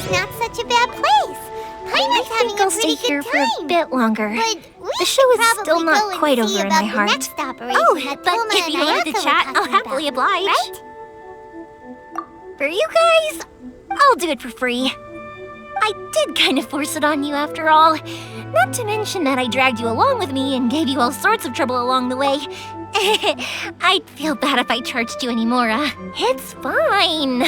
is not such a bad place. Paimon's having a I'll pretty stay here good for time. a bit longer. But we The show is should still probably not go and quite see over in about my the heart. next operation that But Thoma if and you wanted to Ayaka chat, were I'll talking happily about, oblige. right? For you guys, I'll do it for free. I did kind of force it on you after all. Not to mention that I dragged you along with me and gave you all sorts of trouble along the way. I'd feel bad if I charged you anymore. It's fine.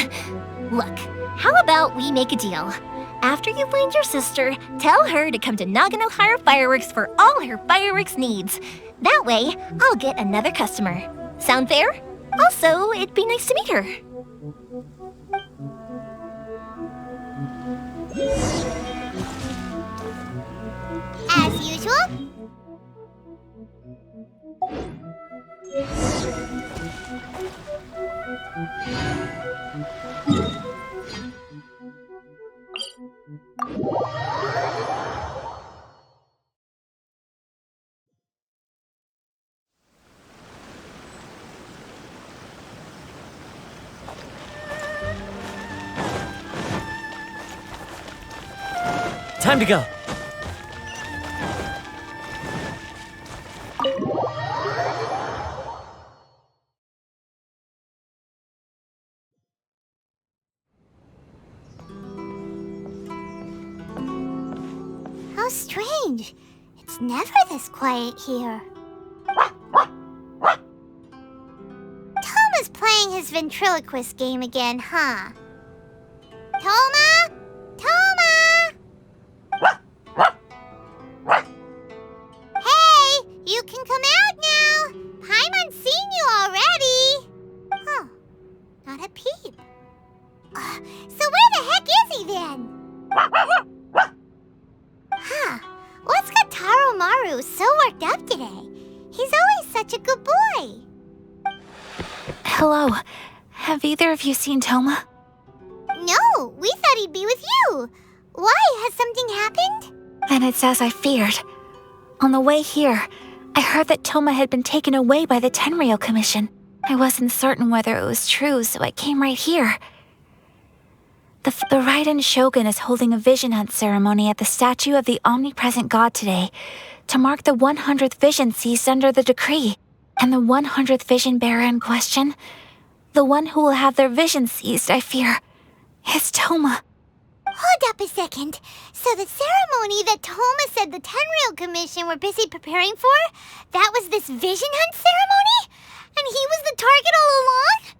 Look, how about we make a deal? After you find your sister, tell her to come to Nagano Hire Fireworks for all her fireworks needs. That way, I'll get another customer. Sound fair? Also, it'd be nice to meet her. As usual. Time to go. How strange. It's never this quiet here. Thoma's playing his ventriloquist game again, huh? Thoma? Thoma! Hey, you can come out now. Paimon's seen you already. Huh, not a peep. So where the heck is he then? Huh, what's got Taroumaru so worked up today? He's always such a good boy. Hello. Have either of you seen Thoma? No, we thought he'd be with you. Why? Has something happened? Then it's as I feared. On the way here, I heard that Thoma had been taken away by the Tenryou Commission. I wasn't certain whether it was true, so I came right here. The Raiden Shogun is holding a vision hunt ceremony at the statue of the omnipresent god today to mark the 100th vision seized under the decree. And the 100th vision bearer in question, the one who will have their vision seized, I fear, is Thoma. Hold up a second. So the ceremony that Thoma said the Tenryou Commission were busy preparing for, that was this vision hunt ceremony? And he was the target all along?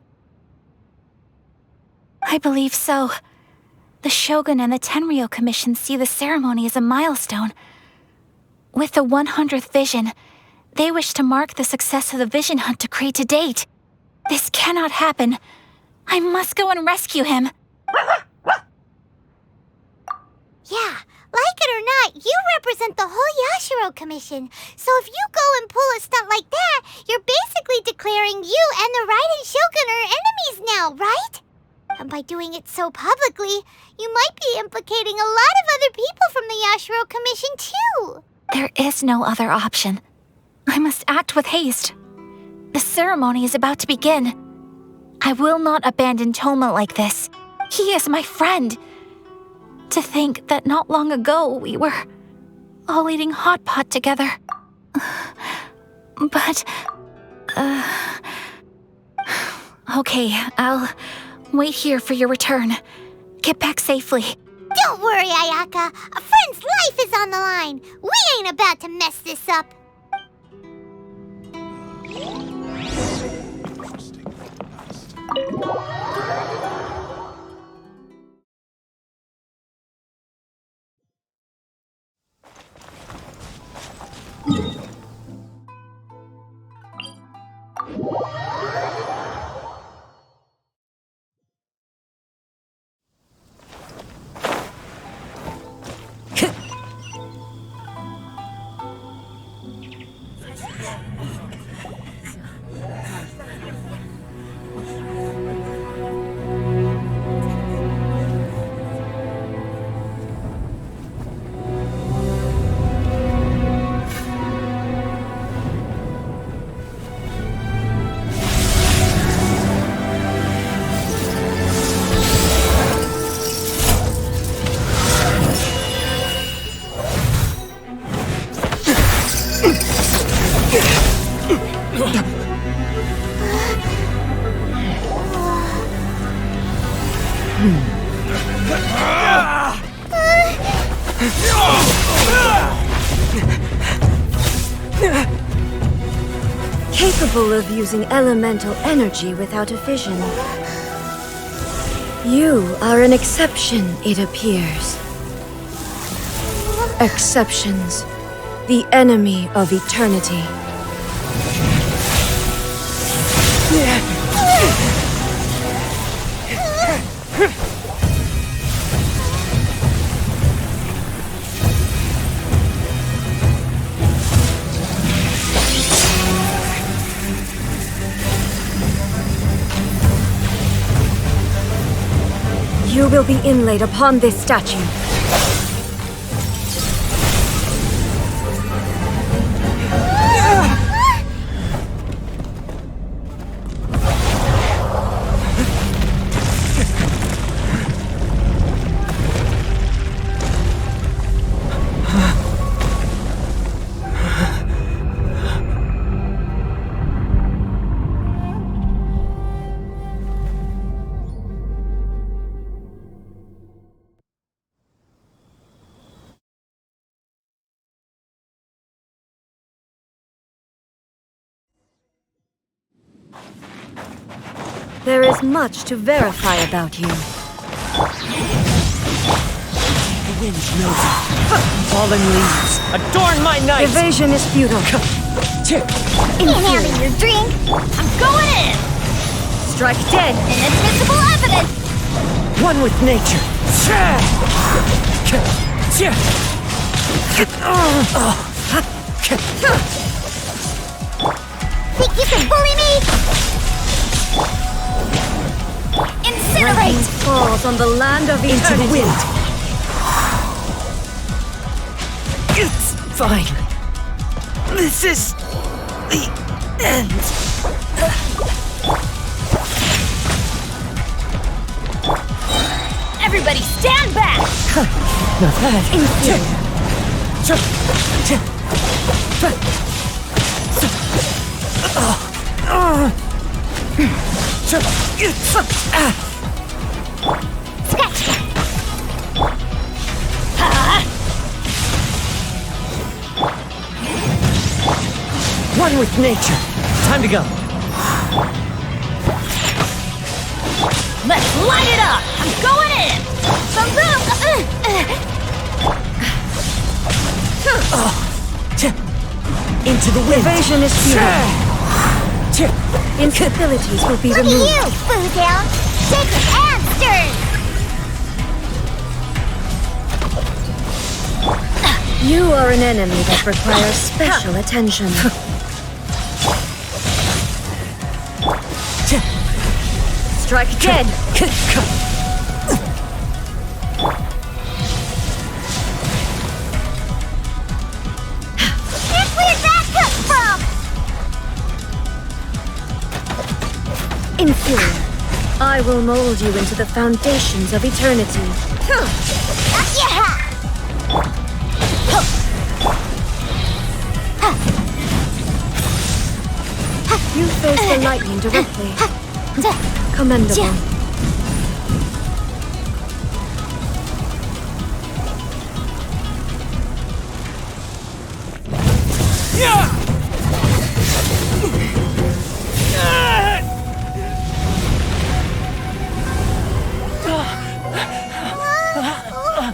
I believe so. The Shogun and the Tenryou Commission see the ceremony as a milestone. With the 100th vision, they wish to mark the success of the vision hunt decree to date. This cannot happen. I must go and rescue him. Yeah, like it or not, you represent the whole Yashiro Commission. So if you go and pull a stunt like that, you're basically declaring you and the Raiden Shogun are enemies now, right? And by doing it so publicly, you might be implicating a lot of other people from the Yashiro Commission too. There is no other option. I must act with haste. The ceremony is about to begin. I will not abandon Thoma like this. He is my friend. To think that not long ago we were all eating hot pot together. But, okay, I'll wait here for your return. Get back safely. Don't worry, Ayaka. A friend's life is on the line. We ain't about to mess this up. Capable of using elemental energy without a fission. You are an exception, it appears. Exceptions. The enemy of eternity. You will be inlaid upon this statue. There is much to verify about you. The wind knows it. Fallen leaves adorn my night! Evasion is futile. Ain't having your drink. I'm going in. Strike dead. Inadmissible evidence. One with nature. Think you can bully me? Incinerate. Rain falls on the land of eternity. Into the wind. It's fine. This is the end. Everybody stand back. Not bad. One with nature. Time to go. Let's light it up. I'm going in. Into the wind. Evasion is futile. Instabilities will be Look at removed. you, Boodown! Sacred and stern! You are an enemy that requires special attention. Strike dead. Here's where that comes from! Inferior. I will mold you into the foundations of eternity. Yeah! You face the lightning directly. Commendable.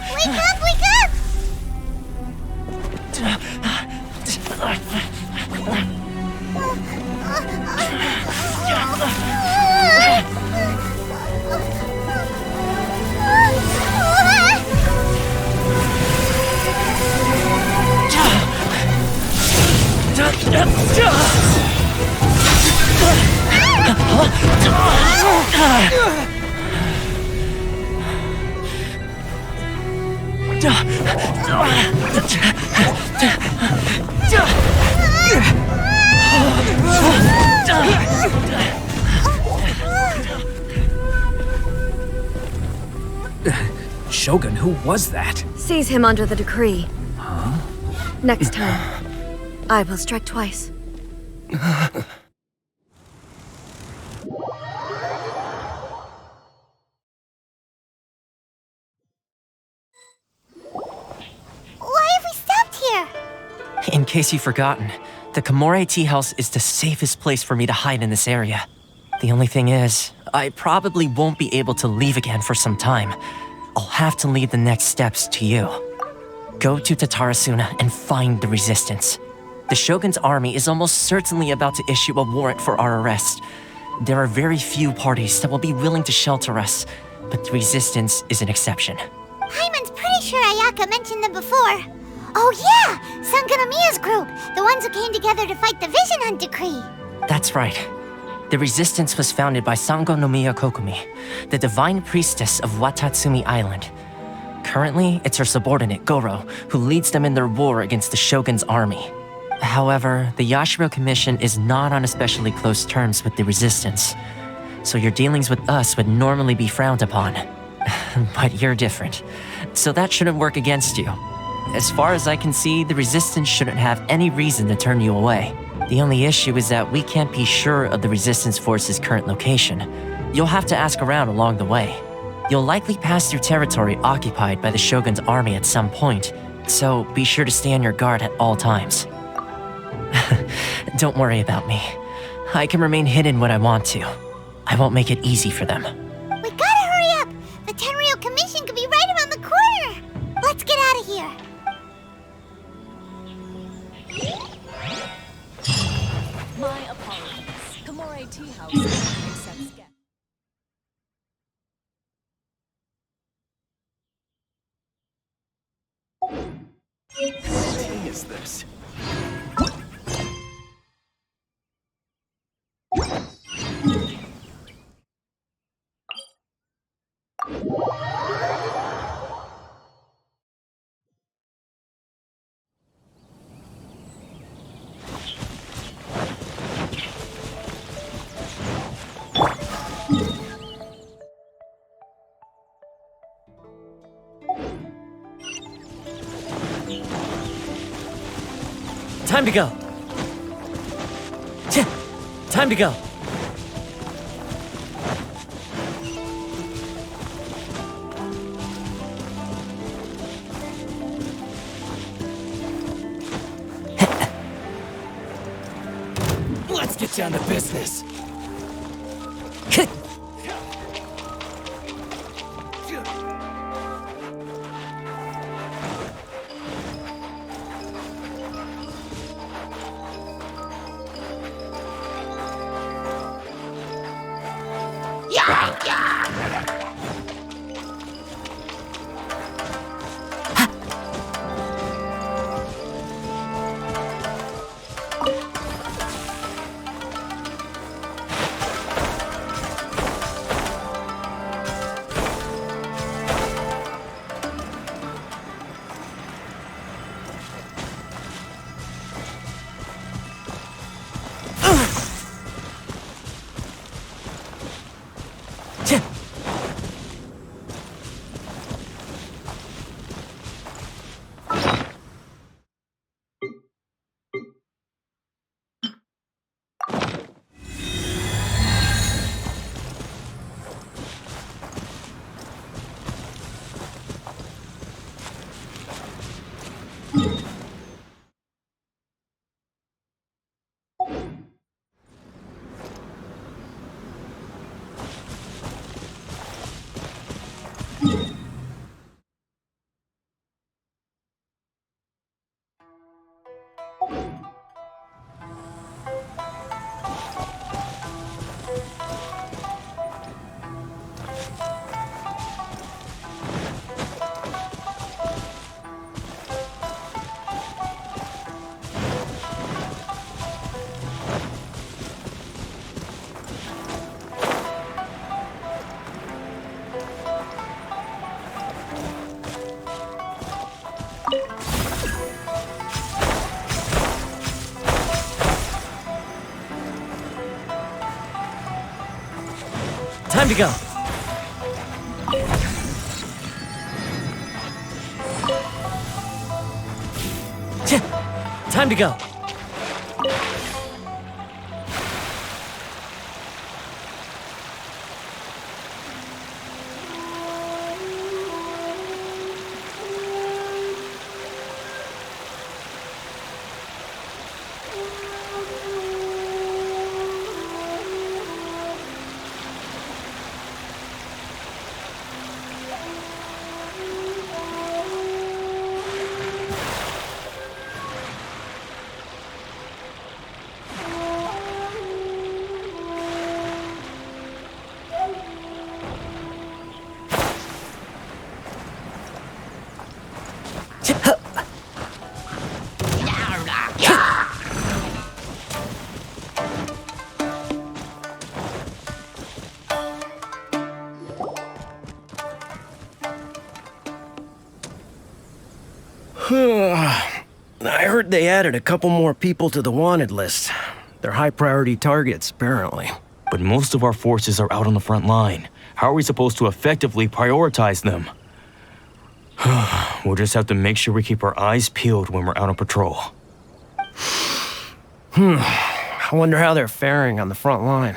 Wake up, wake up! Shogun, who was that? Seize him under the decree. Next time, I will strike twice. case you've forgotten, the Komore Teahouse is the safest place for me to hide in this area. The only thing is, I probably won't be able to leave again for some time. I'll have to leave the next steps to you. Go to Tatarasuna and find the Resistance. The Shogun's army is almost certainly about to issue a warrant for our arrest. There are very few parties that will be willing to shelter us, but the Resistance is an exception. Paimon's pretty sure Ayaka mentioned them before. Oh yeah! Sangonomiya's group! The ones who came together to fight the Vision Hunt Decree! That's right. The Resistance was founded by Sangonomiya Kokomi, the divine priestess of Watatsumi Island. Currently, it's her subordinate, Goro, who leads them in their war against the Shogun's army. However, the Yashiro Commission is not on especially close terms with the Resistance, so your dealings with us would normally be frowned upon. But you're different, so that shouldn't work against you. As far as I can see, the Resistance shouldn't have any reason to turn you away. The only issue is that we can't be sure of the Resistance Force's current location. You'll have to ask around along the way. You'll likely pass through territory occupied by the Shogun's army at some point, so be sure to stay on your guard at all times. Don't worry about me. I can remain hidden when I want to. I won't make it easy for them. We gotta hurry up! The Tenryou Commission could be right around the corner! Let's get out of here! My apologies. Komore Teahouse accepts guests. What day is this? Time to go! Time to go! Let's get down to business. Time to go! Time to go! I heard they added a couple more people to the wanted list. They're high-priority targets, apparently. But most of our forces are out on the front line. How are we supposed to effectively prioritize them? We'll just have to make sure we keep our eyes peeled when we're out on patrol. I wonder how they're faring on the front line.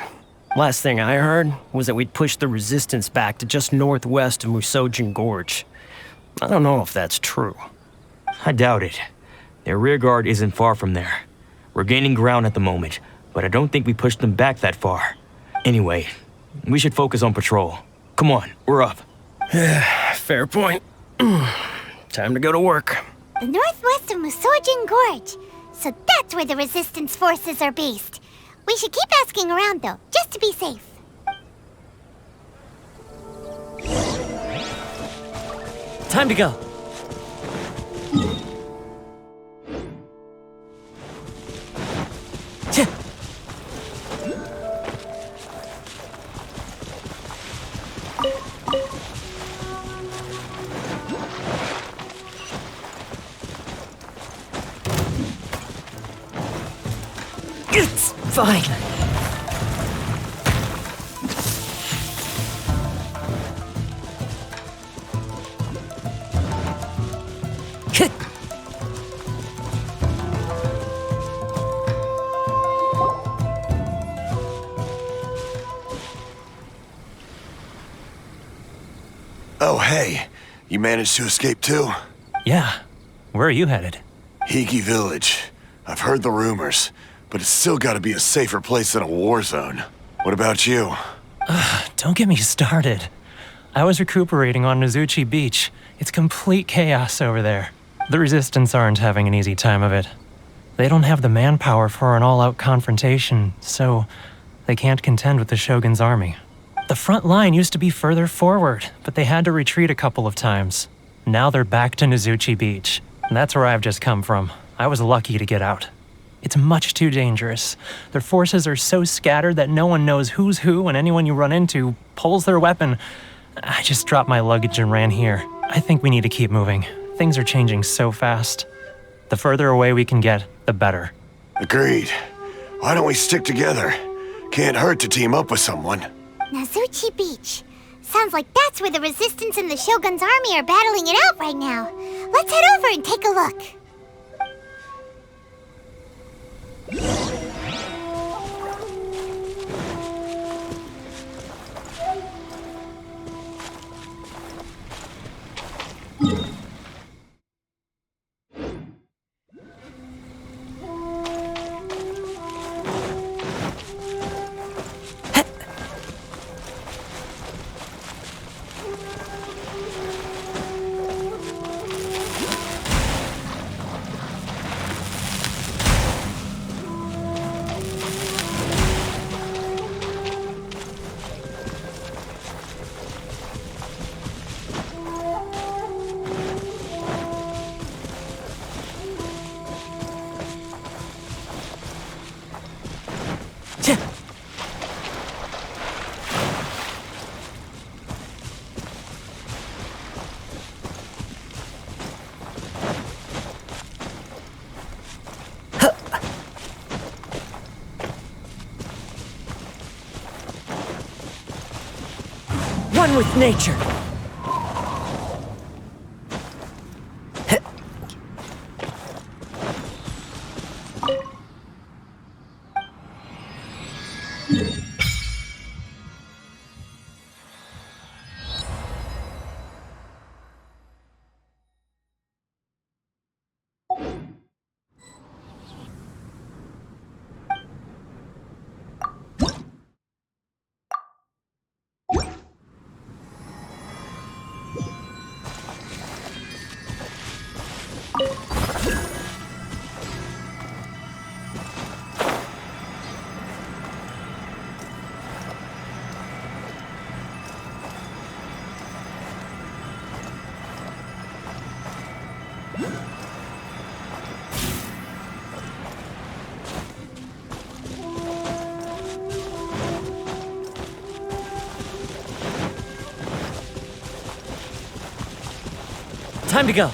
Last thing I heard was that we'd pushed the resistance back to just northwest of Musojin Gorge. I don't know if that's true. I doubt it. Their rearguard isn't far from there. We're gaining ground at the moment, but I don't think we pushed them back that far. Anyway, we should focus on patrol. Come on, we're up. Fair point. Time to go to work. The northwest of Musojin Gorge. So that's where the resistance forces are based. We should keep asking around, though, just to be safe. Time to go. It's fine. Oh, hey. You managed to escape too? Yeah. Where are you headed? Hiki Village. I've heard the rumors, but it's still gotta be a safer place than a war zone. What about you? Don't get me started. I was recuperating on Nozuchi Beach. It's complete chaos over there. The Resistance aren't having an easy time of it. They don't have the manpower for an all-out confrontation, so they can't contend with the Shogun's army. The front line used to be further forward, but they had to retreat a couple of times. Now they're back to Nozuchi Beach. And that's where I've just come from. I was lucky to get out. It's much too dangerous. Their forces are so scattered that no one knows who's who, and anyone you run into pulls their weapon. I just dropped my luggage and ran here. I think we need to keep moving. Things are changing so fast. The further away we can get, the better. Agreed. Why don't we stick together? Can't hurt to team up with someone. Nozuchi Beach. Sounds like that's where the Resistance and the Shogun's army are battling it out right now. Let's head over and take a look. One with nature. Time to go.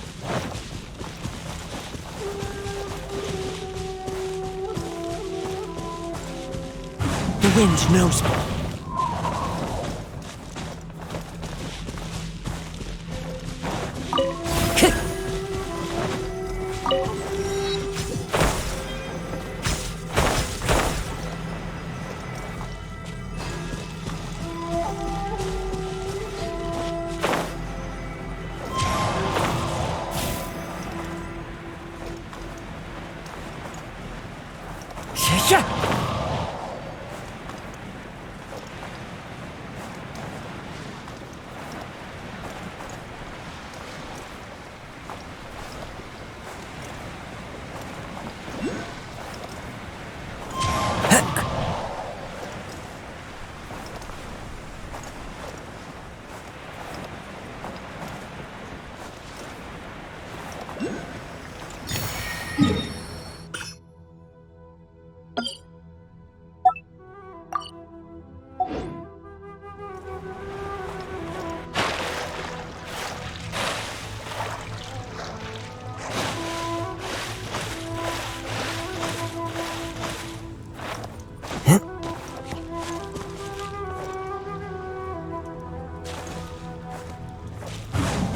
wind knows me.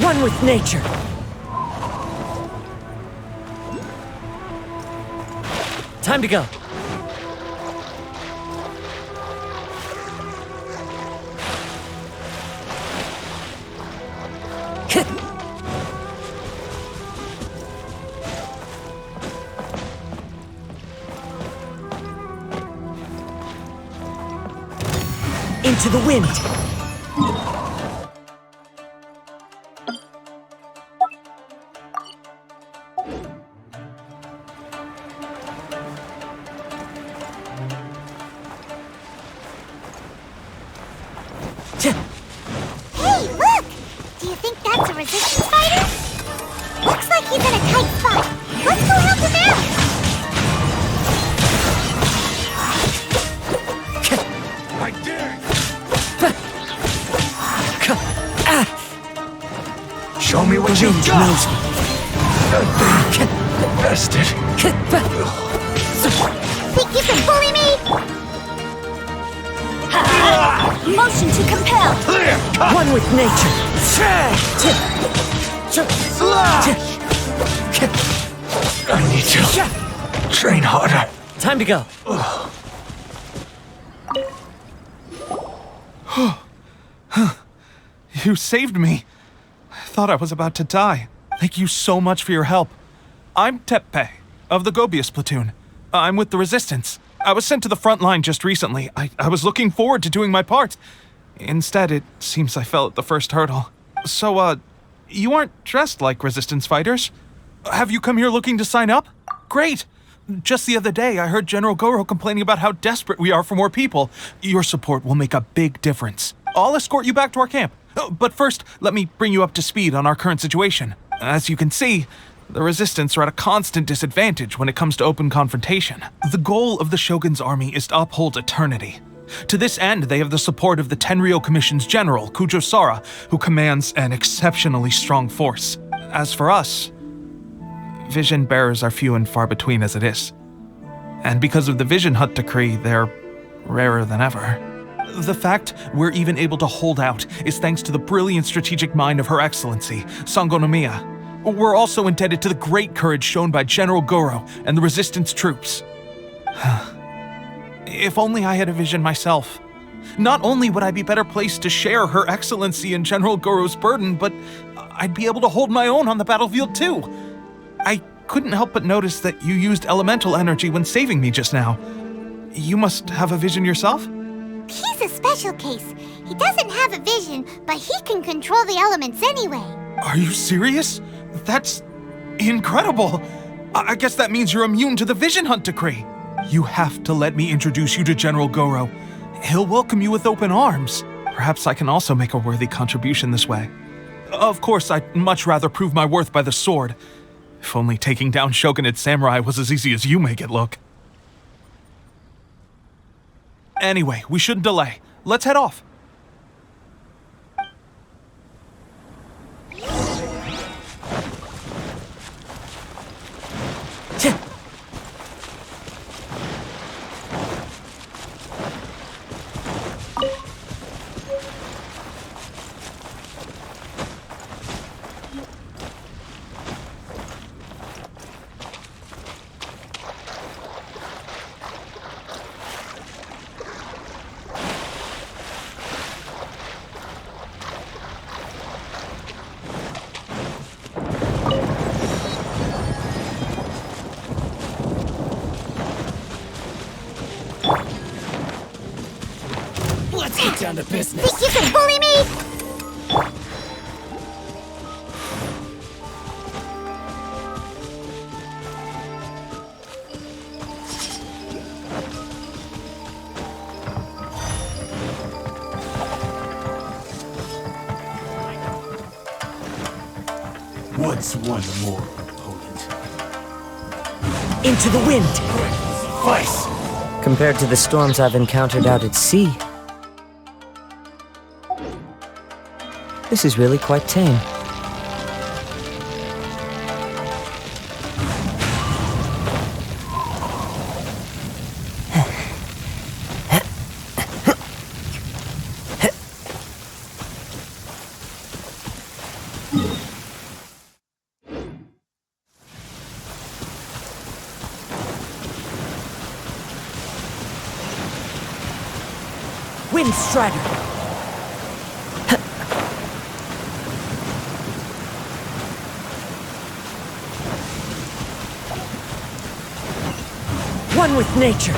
One with nature. Time to go. Into the wind. Hey, look! Do you think that's a resistance fighter? Looks like he's in a tight spot. Let's go help him out! I dare you! Show me what you got. Bested. Think you can bully me? Motion to compel! One with nature. I need to train harder. Time to go. You saved me. I thought I was about to die. Thank you so much for your help. I'm Teppei, of the Gobius platoon. I'm with the Resistance. I was sent to the front line just recently. I was looking forward to doing my part. Instead, it seems I fell at the first hurdle. So, you aren't dressed like Resistance fighters? Have you come here looking to sign up? Great! Just the other day, I heard General Goro complaining about how desperate we are for more people. Your support will make a big difference. I'll escort you back to our camp. But first, let me bring you up to speed on our current situation. As you can see, the Resistance are at a constant disadvantage when it comes to open confrontation. The goal of the Shogun's army is to uphold eternity. To this end, they have the support of the Tenryou Commission's general, Kujosara, who commands an exceptionally strong force. As for us, vision bearers are few and far between as it is. And because of the Vision Hut decree, they're rarer than ever. The fact we're even able to hold out is thanks to the brilliant strategic mind of Her Excellency, Sangonomiya. We're also indebted to the great courage shown by General Goro and the Resistance troops. If only I had a vision myself. Not only would I be better placed to share Her Excellency and General Goro's burden, but I'd be able to hold my own on the battlefield too. I couldn't help but notice that you used elemental energy when saving me just now. You must have a vision yourself? He's a special case. He doesn't have a vision, but he can control the elements anyway. Are you serious? That's incredible. I guess that means you're immune to the Vision Hunt decree. You have to let me introduce you to General Goro. He'll welcome you with open arms. Perhaps I can also make a worthy contribution this way. Of course, I'd much rather prove my worth by the sword. If only taking down Shogunate samurai was as easy as you make it look. Anyway, we shouldn't delay. Let's head off. down to business. Think you can bully me? What's one more opponent? Into the wind! Vice! Compared to the storms I've encountered out at sea, this is really quite tame. Wind Strider! One with nature!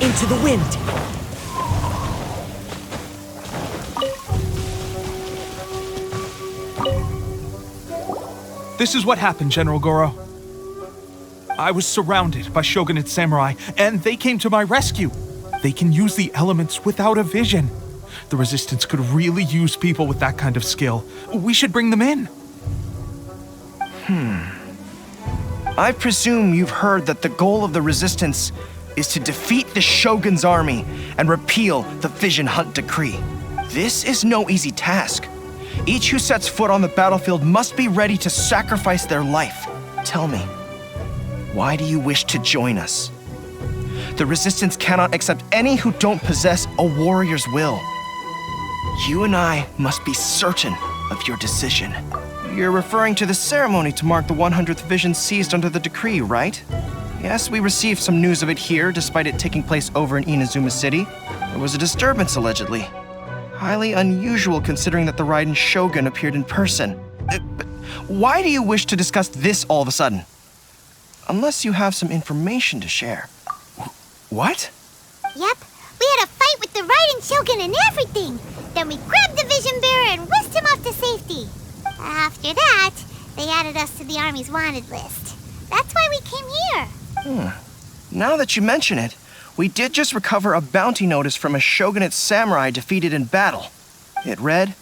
Into the wind! This is what happened, General Goro. I was surrounded by Shogunate samurai, and they came to my rescue. They can use the elements without a vision. The Resistance could really use people with that kind of skill. We should bring them in. I presume you've heard that the goal of the Resistance is to defeat the Shogun's army and repeal the Vision Hunt Decree. This is no easy task. Each who sets foot on the battlefield must be ready to sacrifice their life. Tell me, why do you wish to join us? The Resistance cannot accept any who don't possess a warrior's will. You and I must be certain of your decision. You're referring to the ceremony to mark the 100th Vision seized under the decree, right? Yes, we received some news of it here, despite it taking place over in Inazuma City. There was a disturbance, allegedly. Highly unusual considering that the Raiden Shogun appeared in person. But why do you wish to discuss this all of a sudden? Unless you have some information to share. What? Yep, we had a fight with the Raiden Shogun and everything. Then we grabbed the Vision Bearer and whisked him off to safety. After that, they added us to the Army's wanted list. That's why we came here. Now that you mention it, we did just recover a bounty notice from a Shogunate samurai defeated in battle. It read,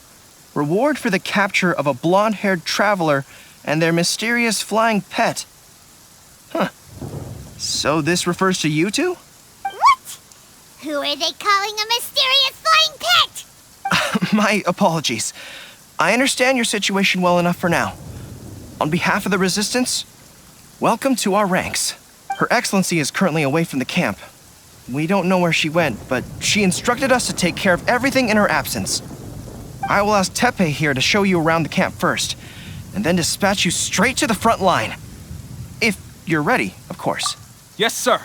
"Reward for the capture of a blonde-haired traveler and their mysterious flying pet." So this refers to you two? What? Who are they calling a mysterious flying pet? My apologies. I understand your situation well enough for now. On behalf of the Resistance, welcome to our ranks. Her Excellency is currently away from the camp. We don't know where she went, but she instructed us to take care of everything in her absence. I will ask Teppei here to show you around the camp first, and then dispatch you straight to the front line. If you're ready, of course. Yes, sir.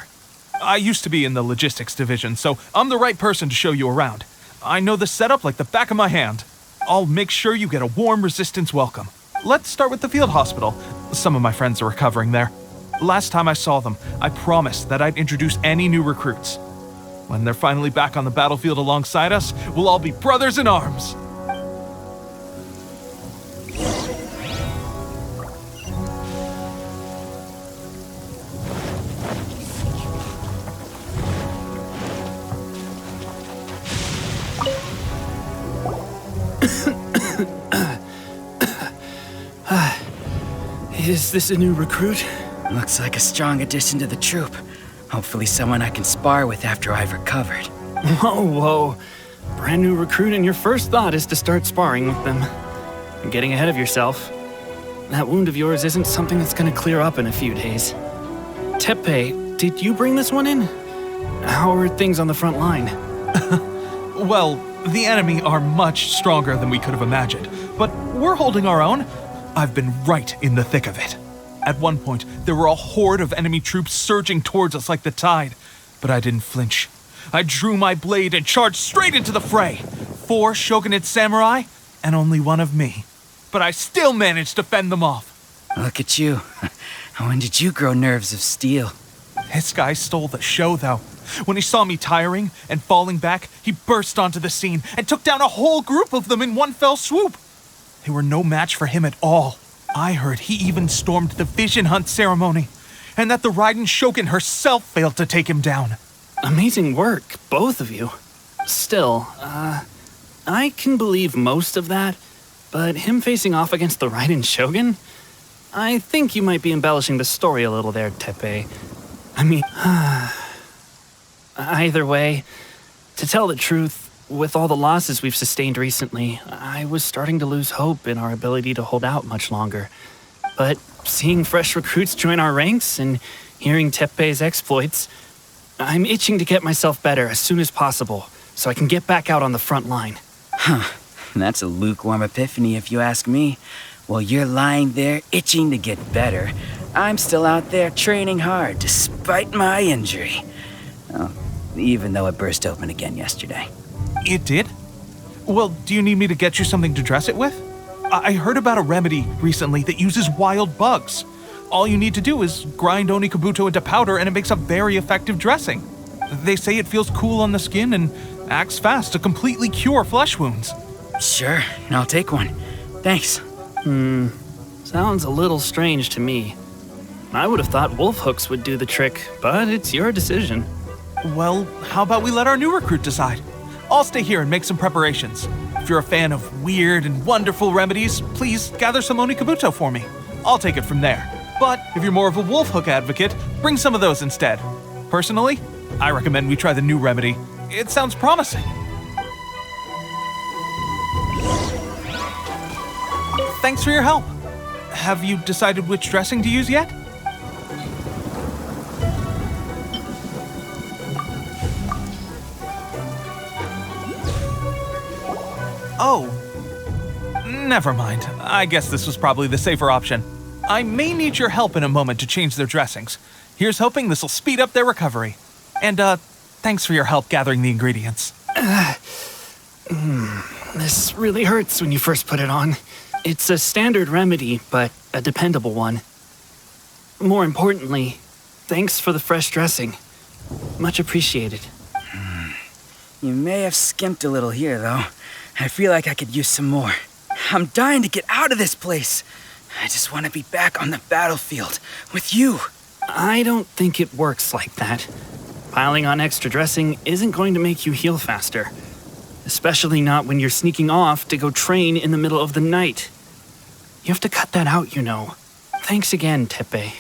I used to be in the logistics division, so I'm the right person to show you around. I know the setup like the back of my hand. I'll make sure you get a warm Resistance welcome. Let's start with the field hospital. Some of my friends are recovering there. Last time I saw them, I promised that I'd introduce any new recruits. When they're finally back on the battlefield alongside us, we'll all be brothers in arms. Is this a new recruit? Looks like a strong addition to the troop. Hopefully someone I can spar with after I've recovered. Whoa. Brand new recruit and your first thought is to start sparring with them. You're getting ahead of yourself. That wound of yours isn't something that's gonna clear up in a few days. Teppei, did you bring this one in? How are things on the front line? Well, the enemy are much stronger than we could have imagined, but we're holding our own. I've been right in the thick of it. At one point, there were a horde of enemy troops surging towards us like the tide, but I didn't flinch. I drew my blade and charged straight into the fray. 4 shogunate samurai, and only one of me. But I still managed to fend them off. Look at you. When did you grow nerves of steel? This guy stole the show, though. When he saw me tiring and falling back, he burst onto the scene and took down a whole group of them in one fell swoop. They were no match for him at all. I heard he even stormed the vision hunt ceremony, and that the Raiden Shogun herself failed to take him down. Amazing work, both of you. Still, I can believe most of that, but him facing off against the Raiden Shogun? I think you might be embellishing the story a little there, Teppei. I mean, either way, to tell the truth, with all the losses we've sustained recently, I was starting to lose hope in our ability to hold out much longer. But seeing fresh recruits join our ranks and hearing Teppei's exploits, I'm itching to get myself better as soon as possible so I can get back out on the front line. Huh. That's a lukewarm epiphany if you ask me. While you're lying there itching to get better, I'm still out there training hard despite my injury. Oh, even though it burst open again yesterday. It did? Well, do you need me to get you something to dress it with? I heard about a remedy recently that uses wild bugs. All you need to do is grind Onikabuto into powder and it makes a very effective dressing. They say it feels cool on the skin and acts fast to completely cure flesh wounds. Sure, I'll take one. Thanks. Sounds a little strange to me. I would have thought wolf hooks would do the trick, but it's your decision. Well, how about we let our new recruit decide? I'll stay here and make some preparations. If you're a fan of weird and wonderful remedies, please gather some Onikabuto for me. I'll take it from there. But if you're more of a wolf hook advocate, bring some of those instead. Personally, I recommend we try the new remedy. It sounds promising. Thanks for your help. Have you decided which dressing to use yet? Oh, never mind. I guess this was probably the safer option. I may need your help in a moment to change their dressings. Here's hoping this'll speed up their recovery. And, thanks for your help gathering the ingredients. This really hurts when you first put it on. It's a standard remedy, but a dependable one. More importantly, thanks for the fresh dressing. Much appreciated. You may have skimped a little here, though. I feel like I could use some more. I'm dying to get out of this place. I just want to be back on the battlefield with you. I don't think it works like that. Piling on extra dressing isn't going to make you heal faster. Especially not when you're sneaking off to go train in the middle of the night. You have to cut that out, you know. Thanks again, Teppei.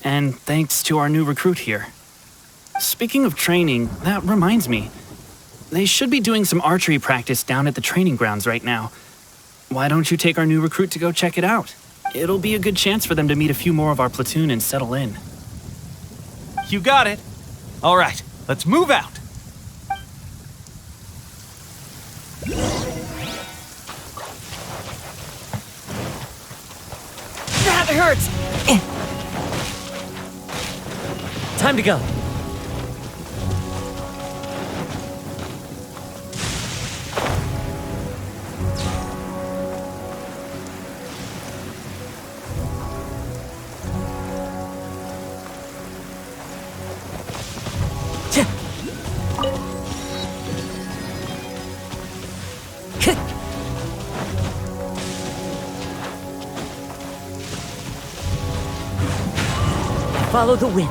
And thanks to our new recruit here. Speaking of training, that reminds me. They should be doing some archery practice down at the training grounds right now. Why don't you take our new recruit to go check it out? It'll be a good chance for them to meet a few more of our platoon and settle in. You got it. All right, let's move out. That hurts! Time to go. Follow the wind.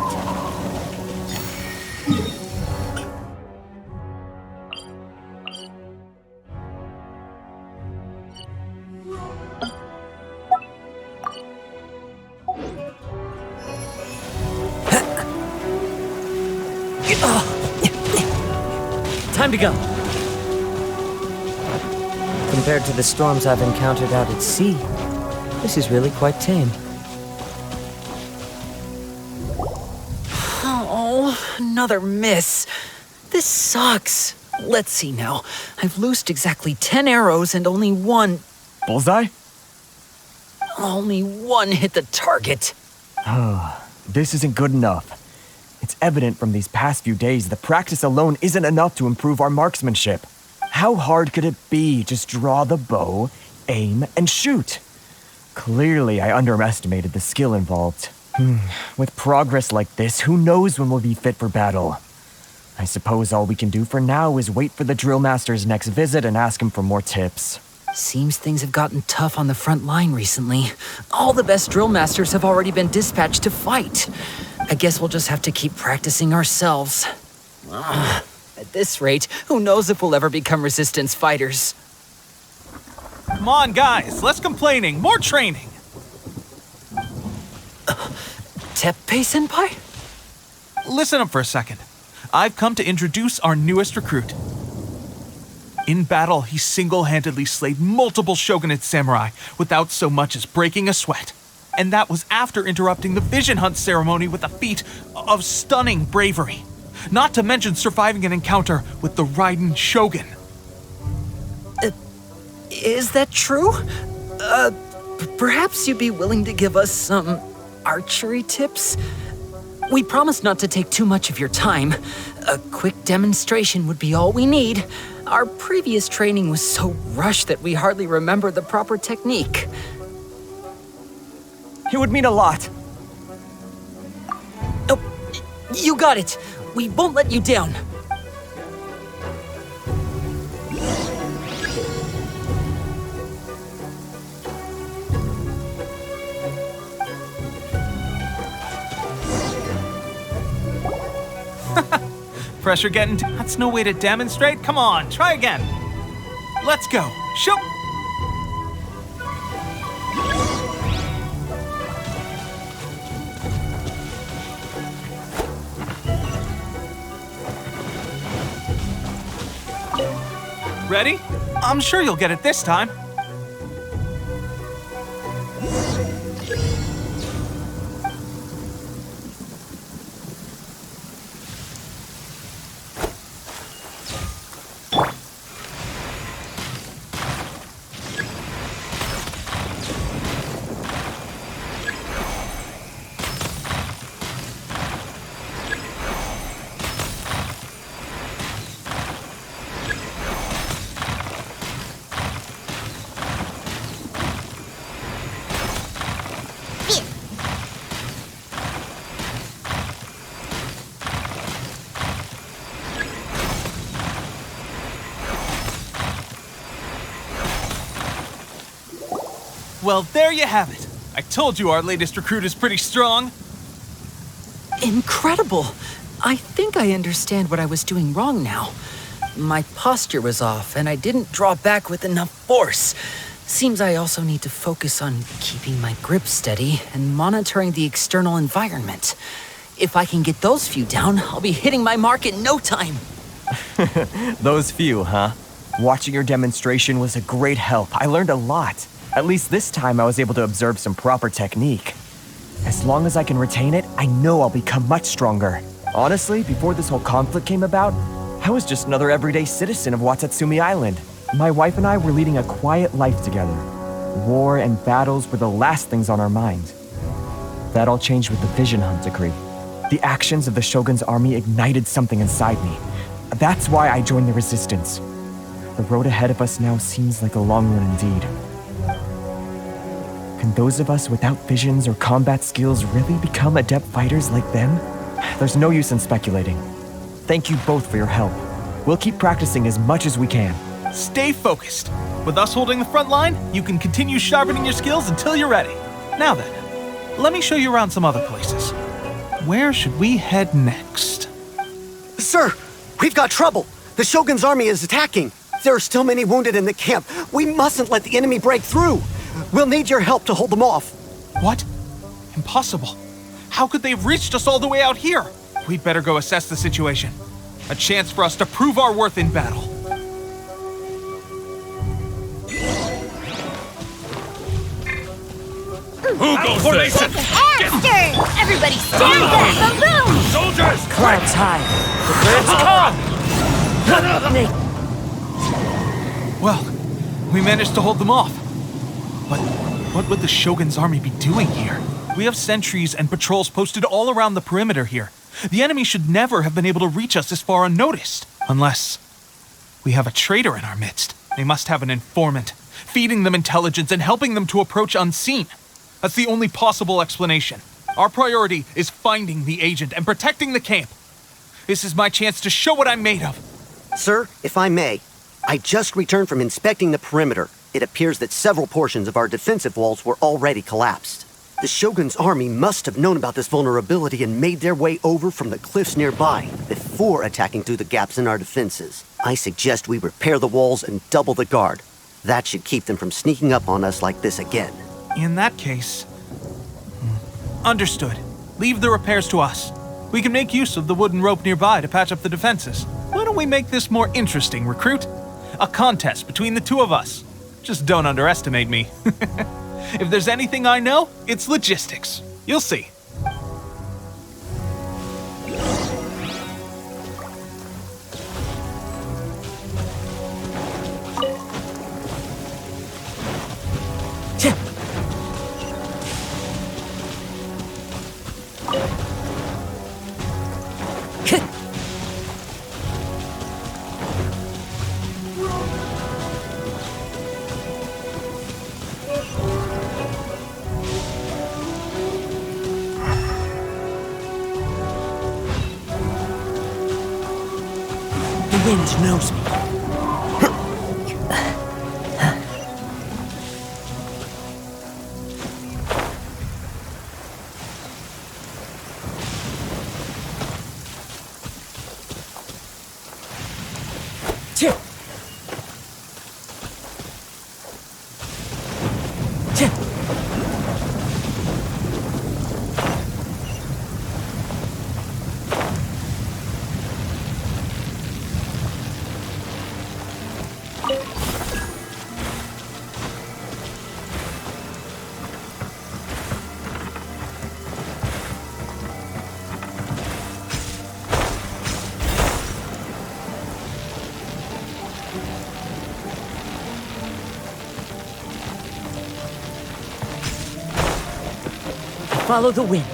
Time to go. Compared to the storms I've encountered out at sea, this is really quite tame. Oh, another miss. This sucks. Let's see now. I've loosed exactly 10 arrows and only one... Bullseye? Only one hit the target. This isn't good enough. It's evident from these past few days that practice alone isn't enough to improve our marksmanship. How hard could it be? Just draw the bow, aim, and shoot. Clearly, I underestimated the skill involved. With progress like this, who knows when we'll be fit for battle? I suppose all we can do for now is wait for the drill master's next visit and ask him for more tips. Seems things have gotten tough on the front line recently. All the best drill masters have already been dispatched to fight. I guess we'll just have to keep practicing ourselves. At this rate, who knows if we'll ever become resistance fighters. Come on, guys, less complaining, more training. Teppei-senpai? Listen up for a second. I've come to introduce our newest recruit. In battle, he single-handedly slayed multiple shogunate samurai without so much as breaking a sweat. And that was after interrupting the vision hunt ceremony with a feat of stunning bravery. Not to mention surviving an encounter with the Raiden Shogun. Is that true? Perhaps you'd be willing to give us some archery tips? We promise not to take too much of your time. A quick demonstration would be all we need. Our previous training was so rushed that we hardly remember the proper technique. It would mean a lot. Oh, you got it. We won't let you down. Pressure getting... That's no way to demonstrate. Come on, try again. Let's go. Shoot! Ready? I'm sure you'll get it this time. Well, there you have it. I told you our latest recruit is pretty strong. Incredible! I think I understand what I was doing wrong now. My posture was off, and I didn't draw back with enough force. Seems I also need to focus on keeping my grip steady and monitoring the external environment. If I can get those few down, I'll be hitting my mark in no time. Those few, huh? Watching your demonstration was a great help. I learned a lot. At least this time I was able to observe some proper technique. As long as I can retain it, I know I'll become much stronger. Honestly, before this whole conflict came about, I was just another everyday citizen of Watatsumi Island. My wife and I were leading a quiet life together. War and battles were the last things on our mind. That all changed with the Vision Hunt decree. The actions of the Shogun's army ignited something inside me. That's why I joined the Resistance. The road ahead of us now seems like a long one indeed. Can those of us without visions or combat skills really become adept fighters like them? There's no use in speculating. Thank you both for your help. We'll keep practicing as much as we can. Stay focused. With us holding the front line, you can continue sharpening your skills until you're ready. Now then, let me show you around some other places. Where should we head next? Sir, we've got trouble. The Shogun's army is attacking. There are still many wounded in the camp. We mustn't let the enemy break through. We'll need your help to hold them off. What? Impossible. How could they have reached us all the way out here? We'd better go assess the situation. A chance for us to prove our worth in battle. Who goes Formation! After! Everybody stand back! Balloon! Soldiers! Clouds high. The birds come! Well, we managed to hold them off. But what would the Shogun's army be doing here? We have sentries and patrols posted all around the perimeter here. The enemy should never have been able to reach us this far unnoticed. Unless we have a traitor in our midst. They must have an informant, feeding them intelligence and helping them to approach unseen. That's the only possible explanation. Our priority is finding the agent and protecting the camp. This is my chance to show what I'm made of. Sir, if I may, I just returned from inspecting the perimeter. It appears that several portions of our defensive walls were already collapsed. The Shogun's army must have known about this vulnerability and made their way over from the cliffs nearby before attacking through the gaps in our defenses. I suggest we repair the walls and double the guard. That should keep them from sneaking up on us like this again. In that case... Understood. Leave the repairs to us. We can make use of the wooden rope nearby to patch up the defenses. Why don't we make this more interesting, recruit? A contest between the two of us. Just don't underestimate me. If there's anything I know, it's logistics. You'll see. The wind knows me. Follow the wind.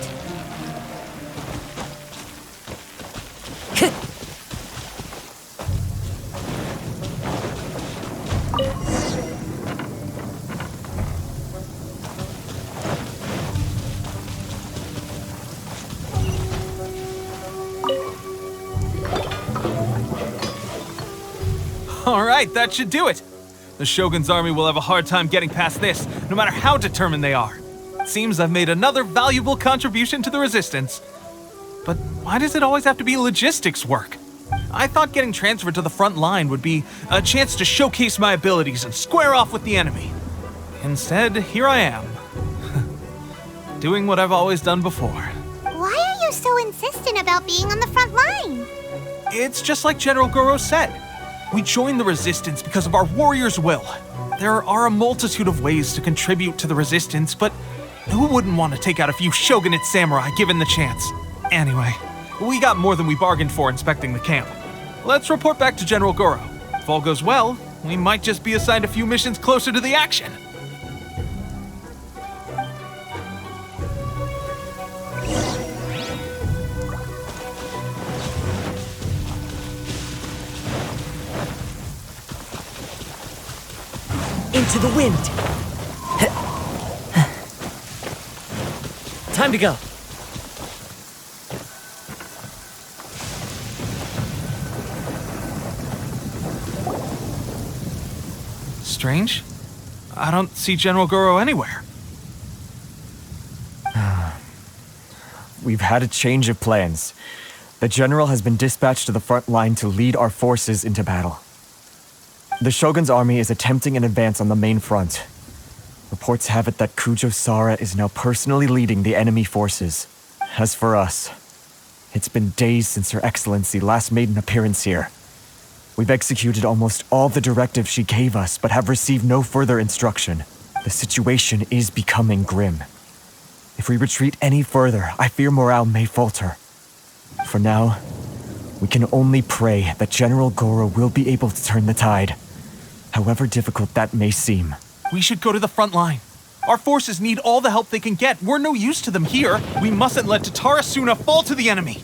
All right, that should do it. The Shogun's army will have a hard time getting past this, no matter how determined they are. Seems I've made another valuable contribution to the Resistance. But why does it always have to be logistics work? I thought getting transferred to the front line would be a chance to showcase my abilities and square off with the enemy. Instead, here I am. Doing what I've always done before. Why are you so insistent about being on the front line? It's just like General Goro said. We joined the Resistance because of our warrior's will. There are a multitude of ways to contribute to the Resistance, but who wouldn't want to take out a few shogunate samurai given the chance? Anyway, we got more than we bargained for inspecting the camp. Let's report back to General Goro. If all goes well, we might just be assigned a few missions closer to the action. Into the wind. Time to go. Strange. I don't see General Goro anywhere. We've had a change of plans. The general has been dispatched to the front line to lead our forces into battle. The Shogun's army is attempting an advance on the main front. Reports have it that Kujo Sara is now personally leading the enemy forces. As for us, It's been days since Her Excellency last made an appearance here. We've executed almost all the directives she gave us, but have received no further instruction. The situation is becoming grim. If we retreat any further, I fear morale may falter. For now, we can only pray that General Goro will be able to turn the tide, however difficult that may seem. We should go to the front line. Our forces need all the help they can get. We're no use to them here. We mustn't let Taroumaru fall to the enemy.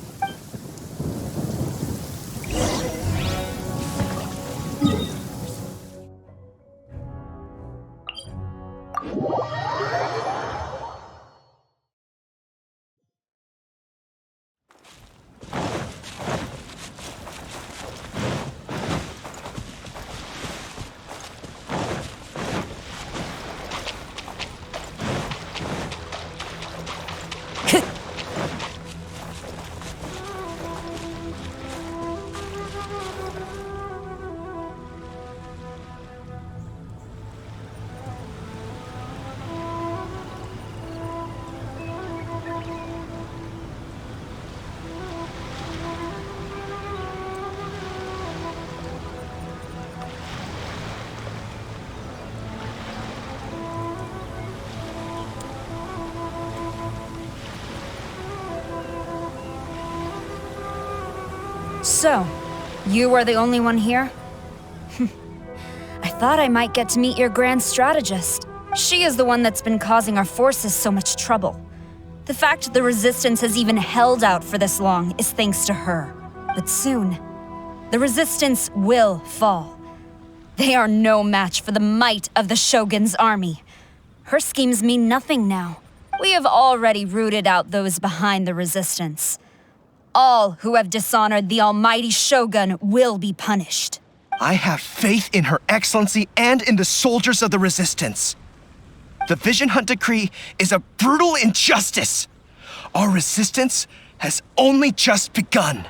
So, you are the only one here? I thought I might get to meet your grand strategist. She is the one that's been causing our forces so much trouble. The fact the Resistance has even held out for this long is thanks to her. But soon, the Resistance will fall. They are no match for the might of the Shogun's army. Her schemes mean nothing now. We have already rooted out those behind the Resistance. All who have dishonored the almighty Shogun will be punished. I have faith in Her Excellency and in the soldiers of the Resistance. The Vision Hunt Decree is a brutal injustice. Our resistance has only just begun.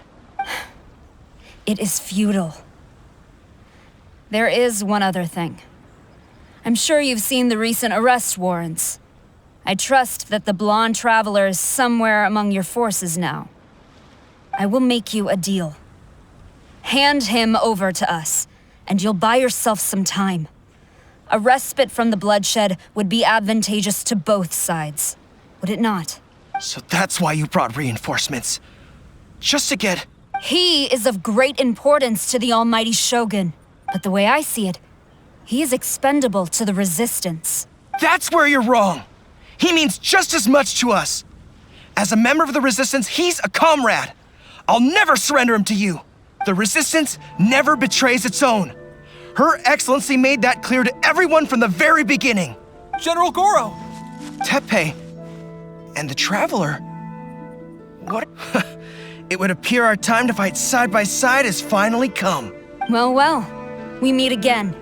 It is futile. There is one other thing. I'm sure you've seen the recent arrest warrants. I trust that the blonde traveler is somewhere among your forces now. I will make you a deal. Hand him over to us, and you'll buy yourself some time. A respite from the bloodshed would be advantageous to both sides, would it not? So that's why you brought reinforcements. Just to get... He is of great importance to the almighty Shogun, but the way I see it, he is expendable to the Resistance. That's where you're wrong. He means just as much to us. As a member of the Resistance, he's a comrade. I'll never surrender him to you. The Resistance never betrays its own. Her Excellency made that clear to everyone from the very beginning. General Goro! Teppei and the Traveler? What? It would appear our time to fight side by side has finally come. Well, we meet again.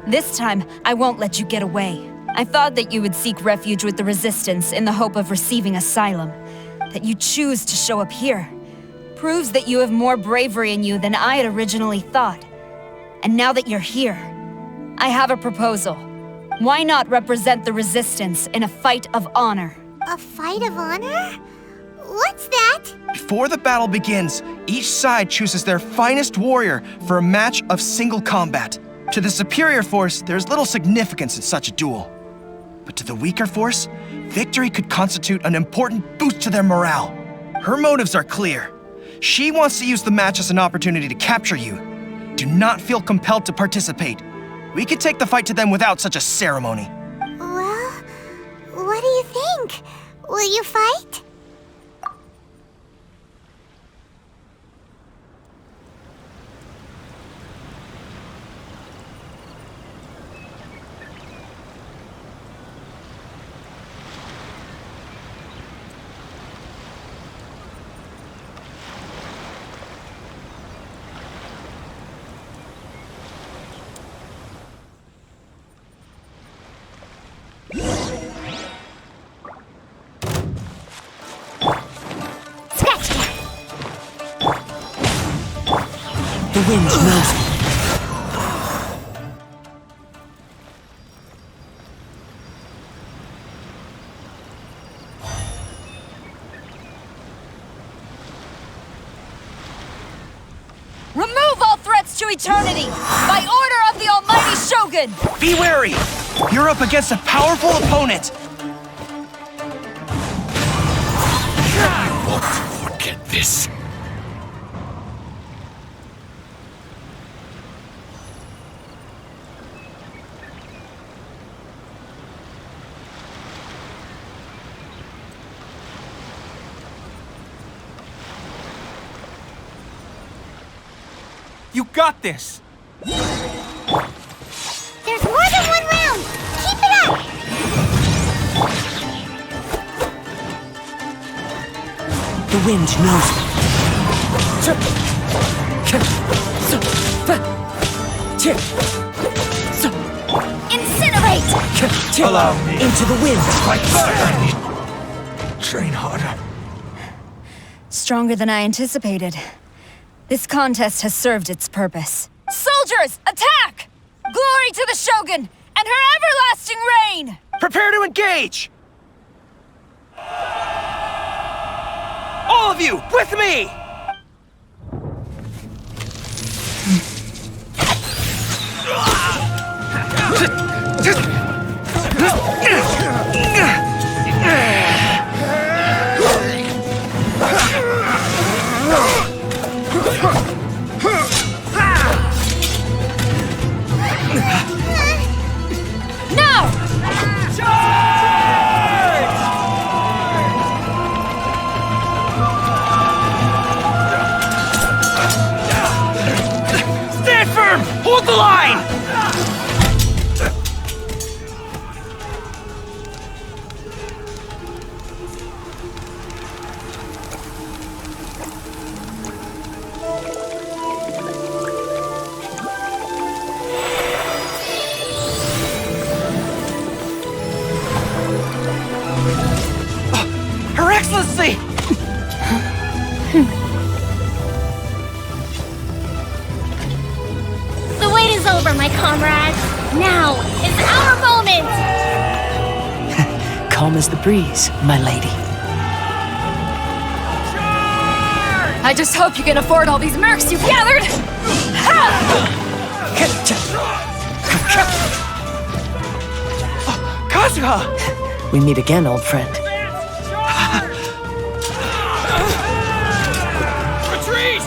This time, I won't let you get away. I thought that you would seek refuge with the Resistance in the hope of receiving asylum. That you choose to show up here proves that you have more bravery in you than I had originally thought. And now that you're here, I have a proposal. Why not represent the Resistance in a fight of honor? A fight of honor? What's that? Before the battle begins, each side chooses their finest warrior for a match of single combat. To the superior force, there's little significance in such a duel. But to the weaker force, victory could constitute an important boost to their morale. Her motives are clear. She wants to use the match as an opportunity to capture you. Do not feel compelled to participate. We could take the fight to them without such a ceremony. Well, what do you think? Will you fight? The wind knows me. to eternity, by order of the Almighty Shogun! Be wary! You're up against a powerful opponent! I won't forget this. You got this! There's more than one round! Keep it up! The wind knows me. Incinerate! Allow me. Into the wind. Train harder. Stronger than I anticipated. This contest has served its purpose. Soldiers, attack! Glory to the Shogun and her everlasting reign! Prepare to engage! All of you, with me! Now! Stand firm! Hold the line! Her Excellency! The wait is over, my comrades. Now is our moment! Calm as the breeze, my lady. I just hope you can afford all these mercs you've gathered! Kazuha! We meet again, old friend. Retreat!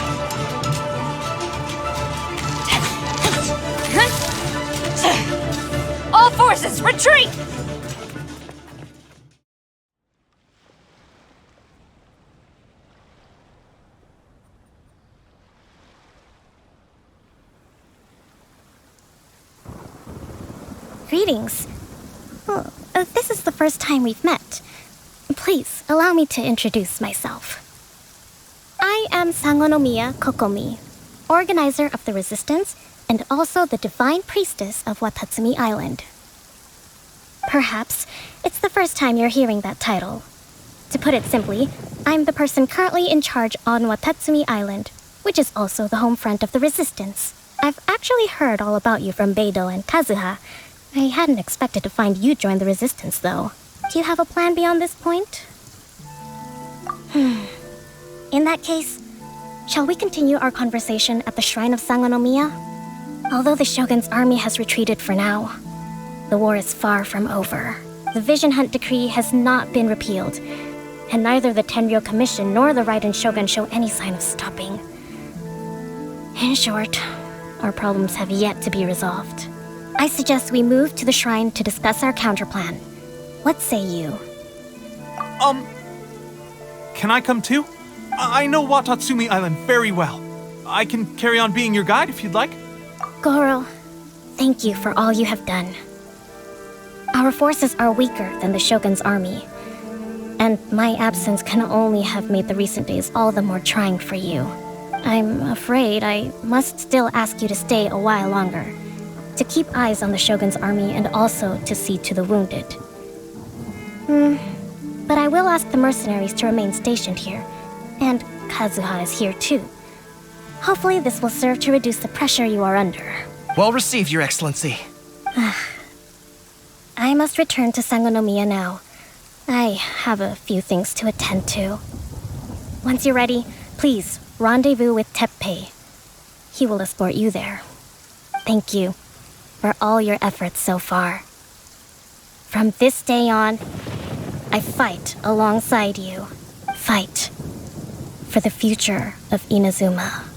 All forces, retreat! Greetings. Well, this is the first time we've met. Please, allow me to introduce myself. I am Sangonomiya Kokomi, organizer of the Resistance and also the Divine Priestess of Watatsumi Island. Perhaps it's the first time you're hearing that title. To put it simply, I'm the person currently in charge on Watatsumi Island, which is also the home front of the Resistance. I've actually heard all about you from Beidou and Kazuha. I hadn't expected to find you join the Resistance, though. Do you have a plan beyond this point? In that case, shall we continue our conversation at the Shrine of Sangonomiya? Although the Shogun's army has retreated for now, the war is far from over. The Vision Hunt Decree has not been repealed, and neither the Tenryou Commission nor the Raiden Shogun show any sign of stopping. In short, our problems have yet to be resolved. I suggest we move to the shrine to discuss our counterplan. What say you? Can I come too? I know Watatsumi Island very well. I can carry on being your guide if you'd like. Goro, thank you for all you have done. Our forces are weaker than the Shogun's army, and my absence can only have made the recent days all the more trying for you. I'm afraid I must still ask you to stay a while longer, to keep eyes on the Shogun's army and also to see to the wounded. But I will ask the mercenaries to remain stationed here, and Kazuha is here too. Hopefully this will serve to reduce the pressure you are under. Well received, Your Excellency. I must return to Sangonomiya now. I have a few things to attend to. Once you're ready, please rendezvous with Teppei. he will escort you there. Thank you for all your efforts so far. From this day on, I fight alongside you. Fight for the future of Inazuma.